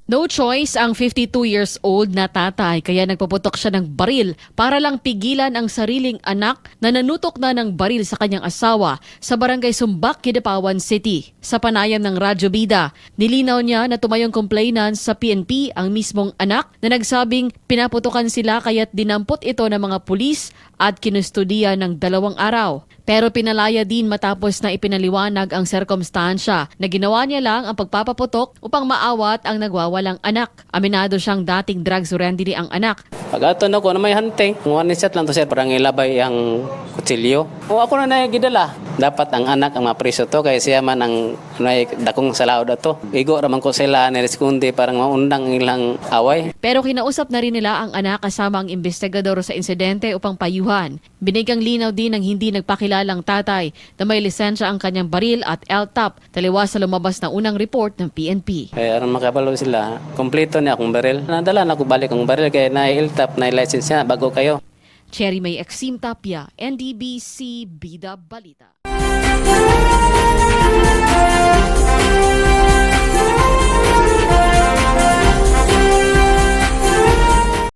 No choice ang 52 years old na tatay kaya nagpaputok siya ng baril para lang pigilan ang sariling anak na nanutok na ng baril sa kanyang asawa sa barangay Sumbak, Kidapawan City. Sa panayam ng Radyo Bida, nilinaw niya na tumayong complainant sa PNP ang mismong anak na nagsabing pinaputukan sila kaya't dinampot ito ng mga pulis at kinustudiya ng 2 araw. Pero pinalaya din matapos na ipinaliwanag ang sirkumstansya na ginawa niya lang ang pagpapaputok upang maawat ang nagwawalang anak. Aminado siyang dating drug surrendary ang anak. Pag-aton ako na may hunting, one shot lang to sir, parang ilabay ang kutsilyo. O ako na nagidala. Dapat ang anak ang mapriso to, kaya siya man ang dakong sa laod ato. Igo raman ko sila, nireskundi, parang maundang ilang away. Pero kinausap na rin nila ang anak kasama ang investigador sa insidente upang payuhan. Binigang linaw din ng hindi nagpakilalang tatay na may lisensya ang kanyang baril at LTAP, taliwas sa lumabas na unang report ng PNP. Kaya aron makabalo sila, kompleto niya akong baril. Nadala na ako balik ang baril, kaya na-LTAP, na-license niya, bago kayo. Cherry May Exim Tapia, NDBC Bida Balita.